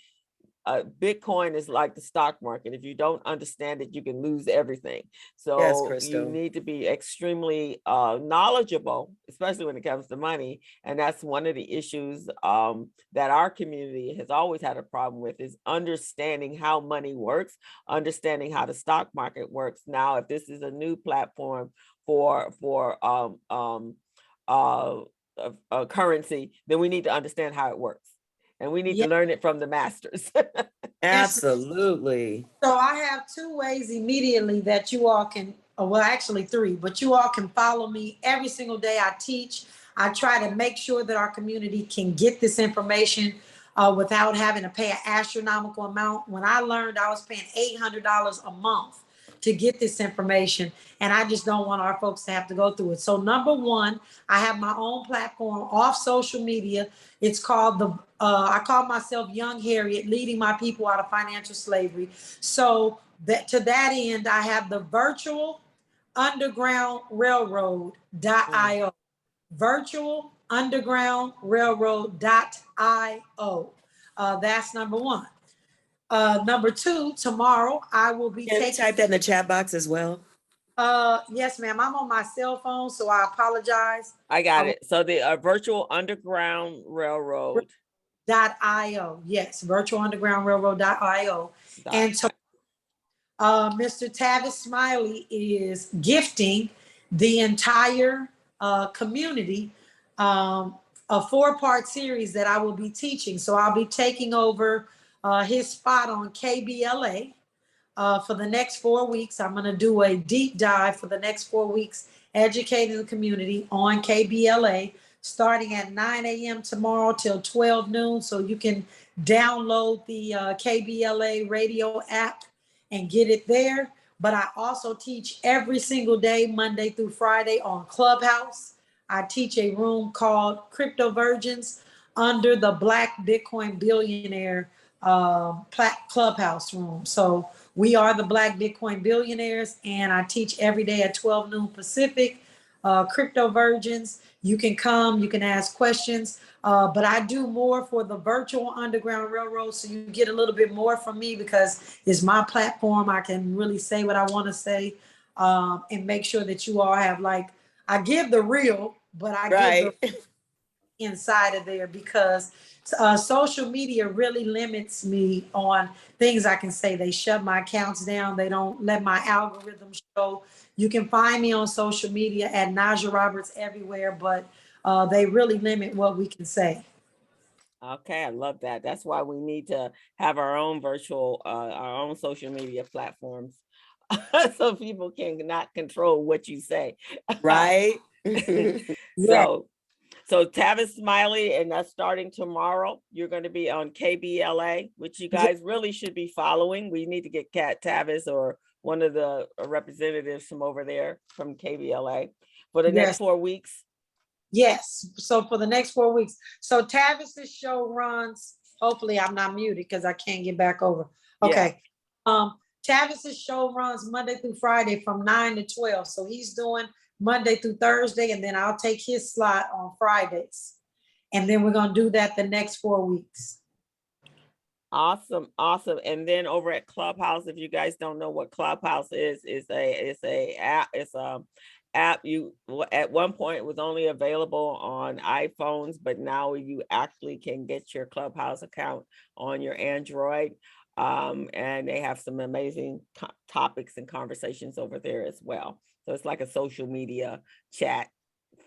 Bitcoin is like the stock market. If you don't understand it, you can lose everything. So you need to be extremely knowledgeable, especially when it comes to money. And that's one of the issues that our community has always had a problem with, is understanding how money works, understanding how the stock market works. Now, if this is a new platform for a currency, then we need to understand how it works. And we need to learn it from the masters. Absolutely. So I have two ways immediately that you all can, well, actually three, but you all can follow me every single day I teach. I try to make sure that our community can get this information without having to pay an astronomical amount. When I learned, I was paying $800 a month to get this information, and I just don't want our folks to have to go through it. So number one, I have my own platform off social media. It's called I call myself Young Harriet, leading my people out of financial slavery. So that to that end, I have the virtual underground railroad.io, virtual underground railroad.io. That's number one. Number two, tomorrow I will be Can you type that in the chat box as well? Yes, ma'am. I'm on my cell phone, so I apologize. I got it. So the virtual underground railroad. .io. Yes, virtual underground railroad.io. And so Mr. Tavis Smiley is gifting the entire community a 4-part series that I will be teaching. So I'll be taking over his spot on KBLA for the next 4 weeks. I'm going to do a deep dive for the next 4 weeks. educating the community on KBLA, starting at 9 a.m. tomorrow till 12 noon. So you can download the KBLA radio app and get it there. But I also teach every single day, Monday through Friday, on Clubhouse. I teach a room called Crypto Virgins under the Black Bitcoin Billionaire Clubhouse room. So we are the Black Bitcoin Billionaires, and I teach every day at 12 noon Pacific. Crypto Virgins, you can come, you can ask questions, but I do more for the virtual Underground Railroad, so you get a little bit more from me because it's my platform. I can really say what I want to say, and make sure that you all have, like, I give the real, but I give the inside of there, because social media really limits me on things I can say. They shut my accounts down. They don't let my algorithm show. You can find me on social media at Najah Roberts everywhere, but they really limit what we can say. Okay, I love that. That's why we need to have our own virtual, our own social media platforms, so people can not control what you say. Right? So Tavis Smiley, and that's starting tomorrow. You're going to be on KBLA, which you guys really should be following. We need to get Kat Tavis or one of the representatives from over there from KBLA for the next 4 weeks. Yes. So for the next 4 weeks. So Tavis's show runs, hopefully I'm not muted because I can't get back over. Okay. Yeah. Tavis's show runs Monday through Friday from 9 to 12. So he's doing Monday through Thursday, and then I'll take his slot on Fridays. And then we're going to do that the next 4 weeks. Awesome. And then over at Clubhouse, if you guys don't know what Clubhouse is, it's a app. It's a app. You at one point it was only available on iPhones, but now you actually can get your Clubhouse account on your Android. And they have some amazing topics and conversations over there as well. So it's like a social media chat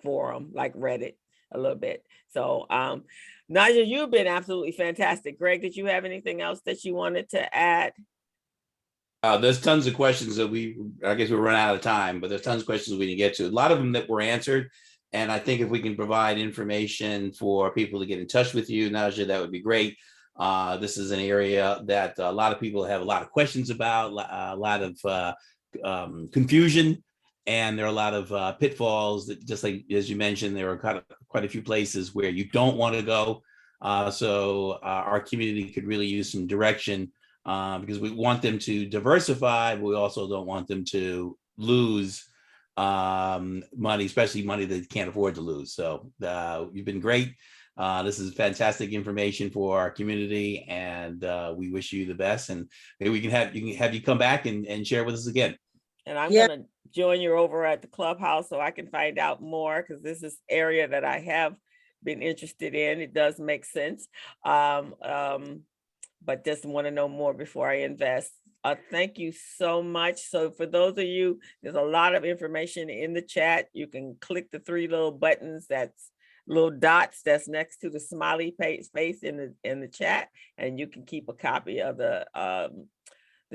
forum, like Reddit a little bit. So Najah, you've been absolutely fantastic. Greg, did you have anything else that you wanted to add? There's tons of questions that I guess we're running out of time, but there's tons of questions we can get to. A lot of them that were answered. And I think if we can provide information for people to get in touch with you, Najah, that would be great. This is an area that a lot of people have a lot of questions about, a lot of confusion, and there are a lot of pitfalls that, just like as you mentioned, there are quite a few places where you don't want to go. So our community could really use some direction, because we want them to diversify, but we also don't want them to lose money, especially money that they can't afford to lose. So you've been great. This is fantastic information for our community, and we wish you the best. And maybe we can have you come back and share with us again. And I'm going to join you over at the Clubhouse so I can find out more, because this is area that I have been interested in. It does make sense. But just want to know more before I invest. Thank you so much. So for those of you, there's a lot of information in the chat. You can click the 3 little buttons, that's little dots that's next to the smiley face in the chat, and you can keep a copy of the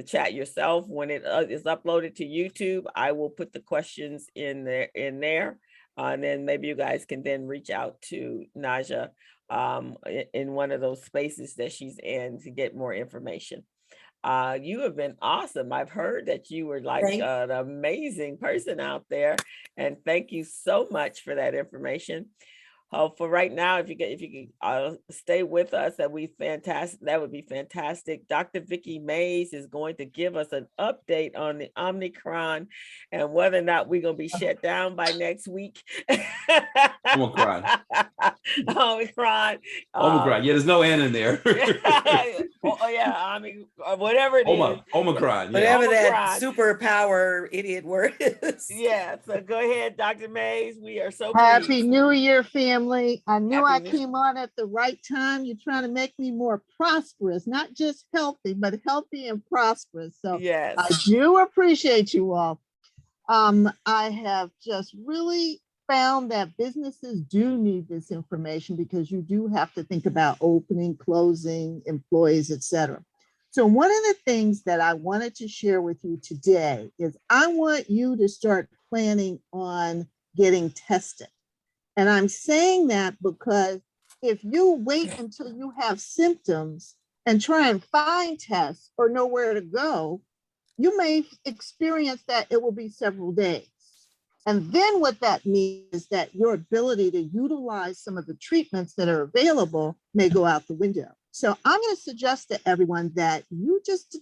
chat yourself. When it is uploaded to YouTube, I will put the questions in there, and then maybe you guys can then reach out to Najah in one of those spaces that she's in to get more information. You have been awesome. I've heard that you were like an amazing person out there, and thank you so much for that information. For right now, if you could stay with us, that would be fantastic. That would be fantastic. Dr. Vicki Mays is going to give us an update on the Omicron and whether or not we're going to be shut down by next week. Omicron. Omicron. Omicron. Yeah, there's no N in there. Whatever it is. Omicron. Yeah. Whatever Omicron. that superpower idiot word is. Yeah. So go ahead, Dr. Mays. We are so Happy pleased. New Year, family. I knew I Happy New- came on at the right time. You're trying to make me more prosperous, not just healthy, but healthy and prosperous. So yes. I do appreciate you all. I have just really found that businesses do need this information, because you do have to think about opening, closing, employees, etc. So one of the things that I wanted to share with you today is I want you to start planning on getting tested. And I'm saying that because if you wait until you have symptoms and try and find tests or know where to go, you may experience that it will be several days. And then what that means is that your ability to utilize some of the treatments that are available may go out the window. So I'm going to suggest to everyone that you just,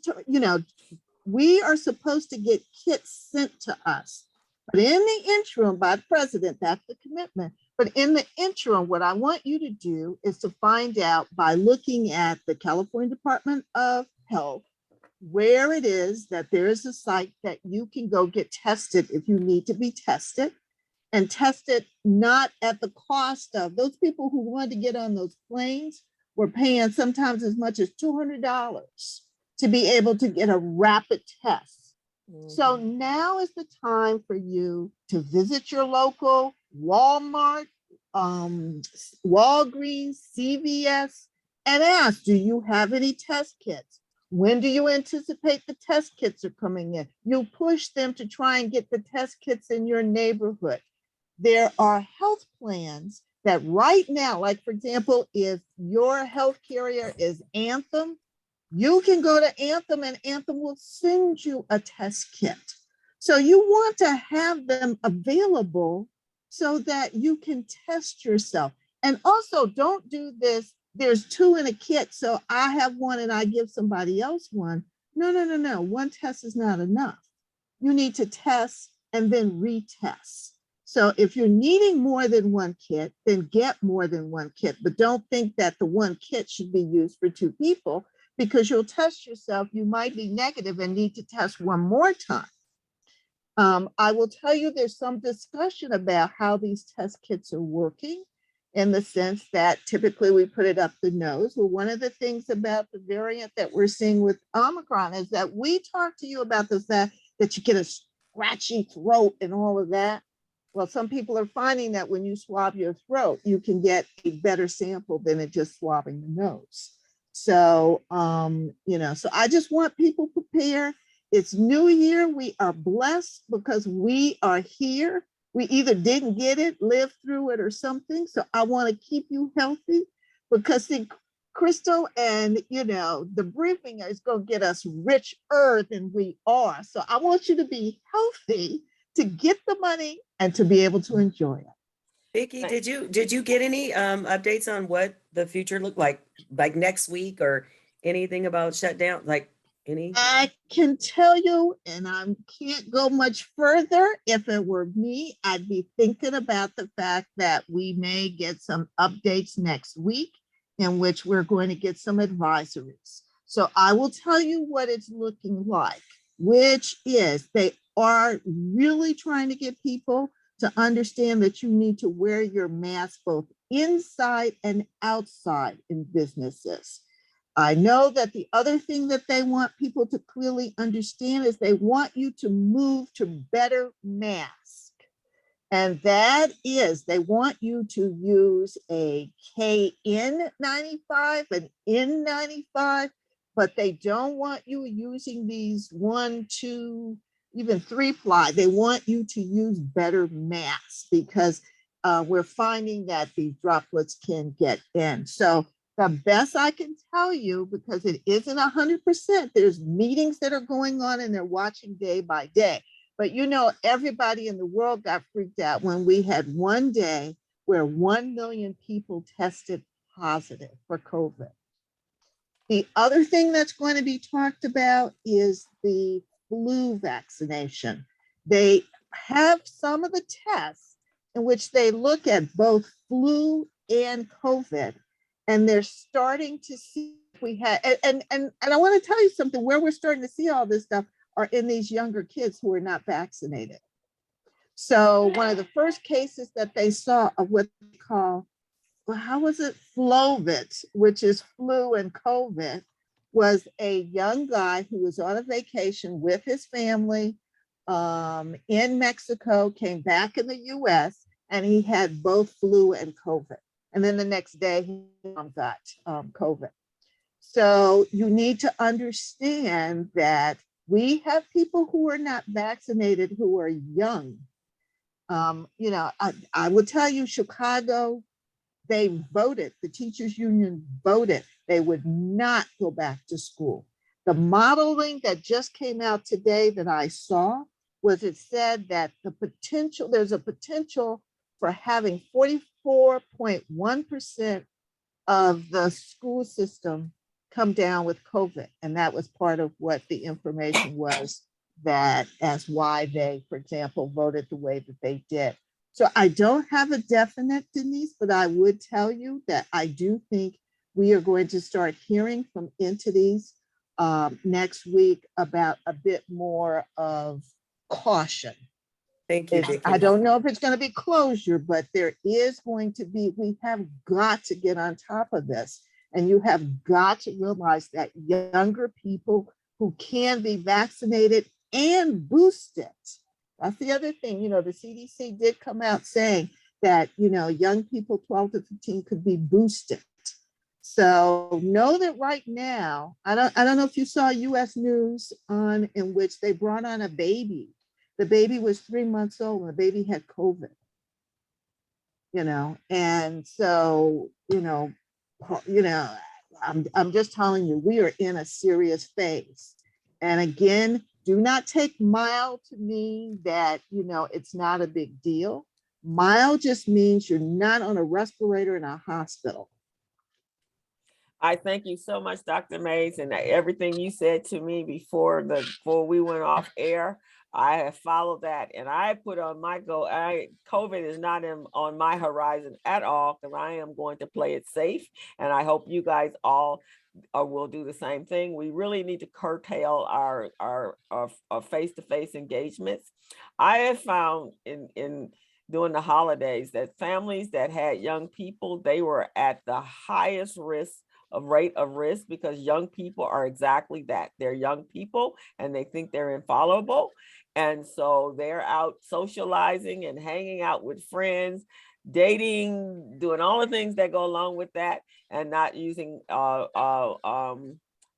we are supposed to get kits sent to us. But in the interim, by the president, that's the commitment. But in the interim, what I want you to do is to find out by looking at the California Department of Health, where it is that there is a site that you can go get tested if you need to be tested, and tested not at the cost of those people who wanted to get on those planes were paying sometimes as much as $200 to be able to get a rapid test. So now is the time for you to visit your local Walmart, Walgreens, CVS, and ask, do you have any test kits? When do you anticipate the test kits are coming in? You push them to try and get the test kits in your neighborhood. There are health plans that right now, like for example, if your health carrier is Anthem, you can go to Anthem and Anthem will send you a test kit. So you want to have them available so that you can test yourself. And also don't do this, there's 2 in a kit, so I have one and I give somebody else one. No. One test is not enough. You need to test and then retest. So if you're needing more than 1 kit, then get more than 1 kit, but don't think that the 1 kit should be used for 2 people, because you'll test yourself. You might be negative and need to test 1 more time. I will tell you there's some discussion about how these test kits are working, in the sense that typically we put it up the nose. Well, one of the things about the variant that we're seeing with Omicron is that we talk to you about the fact that you get a scratchy throat and all of that. Well, some people are finding that when you swab your throat, you can get a better sample than it just swabbing the nose. So, so I just want people prepared. It's New Year. We are blessed because we are here. We either didn't get it, lived through it or something. So I want to keep you healthy, because see, Crystal and, the briefing is going to get us richer than we are. So I want you to be healthy, to get the money and to be able to enjoy it. Vicki, did you get any updates on what the future looked like next week, or anything about shutdown? Like any? I can tell you, and I can't go much further. If it were me, I'd be thinking about the fact that we may get some updates next week in which we're going to get some advisories. So I will tell you what it's looking like, which is they are really trying to get people to understand that you need to wear your mask both inside and outside in businesses. I know that the other thing that they want people to clearly understand is they want you to move to better mask. And that is, they want you to use a KN95, an N95, but they don't want you using these 1, 2, even 3 ply. They want you to use better masks, because we're finding that these droplets can get in. So the best I can tell you, because it isn't 100%, there's meetings that are going on and they're watching day by day. But everybody in the world got freaked out when we had one day where 1 million people tested positive for COVID. The other thing that's going to be talked about is the flu vaccination. They have some of the tests in which they look at both flu and COVID, and they're starting to see if we had, and I want to tell you something, where we're starting to see all this stuff are in these younger kids who are not vaccinated. So one of the first cases that they saw of what they call, Flovit, which is flu and COVID, was a young guy who was on a vacation with his family in Mexico, came back in the US, and he had both flu and COVID. And then the next day he got COVID. So you need to understand that we have people who are not vaccinated who are young You know, I will tell you, Chicago, they voted, the teachers union voted, they would not go back to school. The modeling that just came out today that I saw was, it said that there's a potential for having 44.1% of the school system come down with COVID. And that was part of what the information was, that as why they, for example, voted the way that they did. So I don't have a definite, Denise, but I would tell you that I do think we are going to start hearing from entities next week about a bit more of caution. Thank you, Vicki. I don't know if it's going to be closure, but there is going to be, we have got to get on top of this. And you have got to realize that younger people who can be vaccinated and boosted. That's the other thing, you know, the CDC did come out saying that, you know, young people 12 to 15 could be boosted. So know that right now, I don't know if you saw US News in which they brought on a baby. The baby was 3 months old and the baby had COVID, you know, and so, I'm just telling you, we are in a serious phase. And again, do not take mild to mean that, you know, it's not a big deal. Mild just means you're not on a respirator in a hospital. I thank you so much, Dr. Mays, and everything you said to me before we went off air. I have followed that, and I put on my goal. COVID is not on my horizon at all, because I am going to play it safe, and I hope you guys all will do the same thing. We really need to curtail our face-to-face engagements. I have found in during the holidays that families that had young people, they were at the highest rate of risk, because young people are exactly that. They're young people and they think they're infallible. And so they're out socializing and hanging out with friends, dating, doing all the things that go along with that, and not using,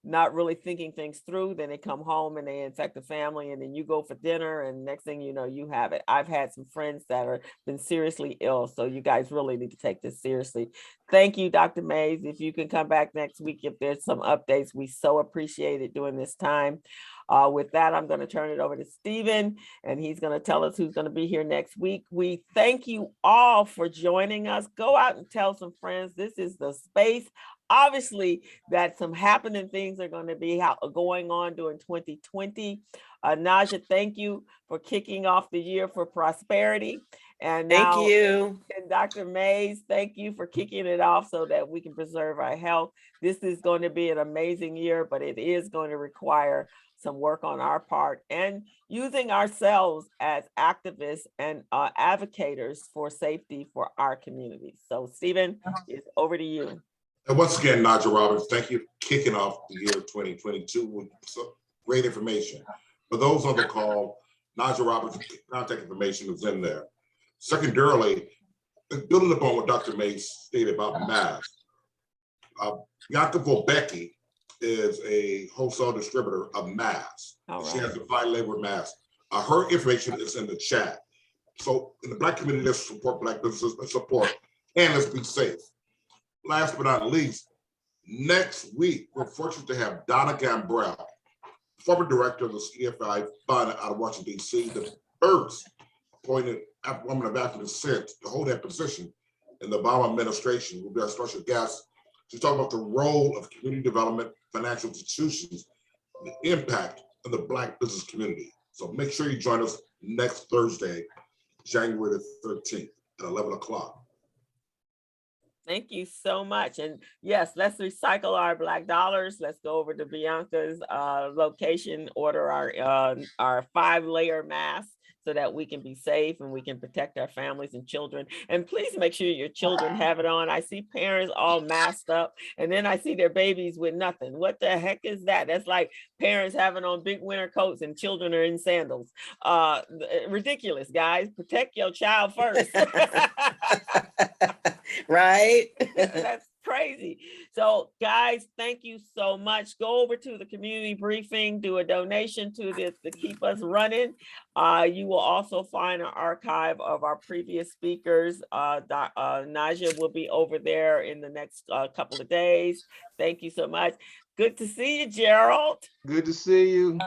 not really thinking things through. Then they come home and they infect the family, and then you go for dinner, and next thing you know, you have it. I've had some friends that are been seriously ill. So you guys really need to take this seriously. Thank you, Dr. Mays. If you can come back next week, if there's some updates, we so appreciate it during this time. With that, I'm going to turn it over to Stephen, and he's going to tell us who's going to be here next week. We thank you all for joining us. Go out and tell some friends. This is the space. Obviously, that some happening things are going to be going on during 2020. Najah, thank you for kicking off the year for prosperity. And now, thank you. And Dr. Mays, thank you for kicking it off so that we can preserve our health. This is going to be an amazing year, but it is going to require some work on our part and using ourselves as activists and advocates for safety for our communities. So Stephen, it's over to you. And once again, Najah Roberts, thank you for kicking off the year 2022 with some great information. For those on the call, Najah Roberts' contact information is in there. Secondarily, building upon what Dr. Mays stated about masks, Vicki is a wholesale distributor of masks. Right. She has a fine labor mask. Her information is in the chat. So in the Black community, let's support Black businesses, let's support, and let's be safe. Last but not least, next week, we're fortunate to have Donna Gambrell, former director of the CFI Fund out of Washington, D.C., the first appointed woman of African descent to hold that position in the Obama administration. Will be our special guest. She's talking about the role of community development, financial institutions, and the impact on the Black business community. So make sure you join us next Thursday, January the 13th at 11 o'clock. Thank you so much. And yes, let's recycle our Black dollars. Let's go over to Bianca's location, order our 5-layer mask so that we can be safe and we can protect our families and children. And please make sure your children have it on. I see parents all masked up, and then I see their babies with nothing. What the heck is that? That's like parents having on big winter coats and children are in sandals. Ridiculous, guys. Protect your child first. Right? That's crazy. So guys, thank you so much. Go over to the community briefing, do a donation to this to keep us running. You will also find an archive of our previous speakers. Najah will be over there in the next couple of days. Thank you so much. Good to see you, Gerald. Good to see you.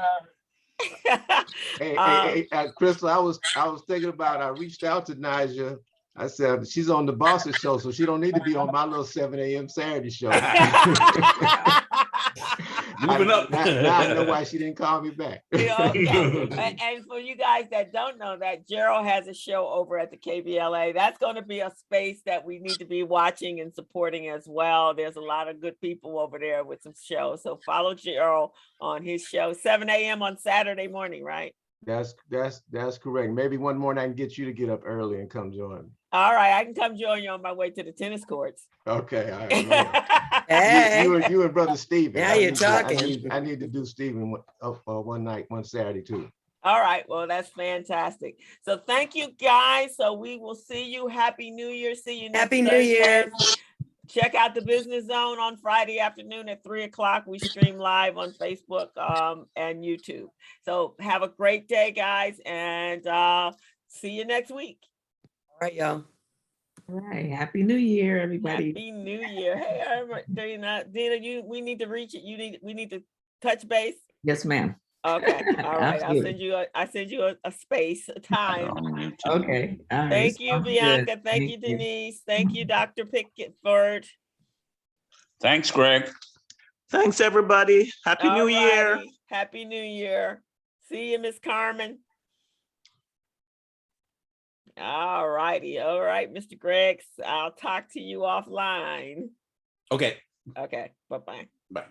Hey, Crystal, I was thinking about, I reached out to Najah. I said, she's on the Boston show, so she don't need to be on my little 7 a.m. Saturday show. Moving up. Now I know why she didn't call me back. Okay. And for you guys that don't know that, Gerald has a show over at the KBLA. That's going to be a space that we need to be watching and supporting as well. There's a lot of good people over there with some shows. So follow Gerald on his show, 7 a.m. on Saturday morning, right? That's correct. Maybe one morning I can get you to get up early and come join me. All right, I can come join you on my way to the tennis courts. Okay, all right. Hey, You and brother Steven. now you're talking. I need to do Steven one night, one Saturday too. All right, well, that's fantastic. So thank you guys. So we will see you. Happy New Year. See you next Happy New Thursday. Year. Check out the Business Zone on Friday afternoon at 3:00. We stream live on Facebook and YouTube. So have a great day, guys, and see you next week. All right, y'all. All right. Happy New Year, everybody. Happy New Year. Hey, Dina, we need to reach it. We need to touch base. Yes, ma'am. Okay. All right. Absolutely. I'll send you a space, a time. Okay. All right. Thank you, Sounds Bianca. good. Thank you, Denise. Thank you, Dr. Pickford. Thanks, Greg. Thanks, everybody. Happy New Year. Alrighty. Happy New Year. See you, Miss Carmen. All righty. All right, Mr. Greggs. I'll talk to you offline. Okay. Okay. Bye-bye. Bye.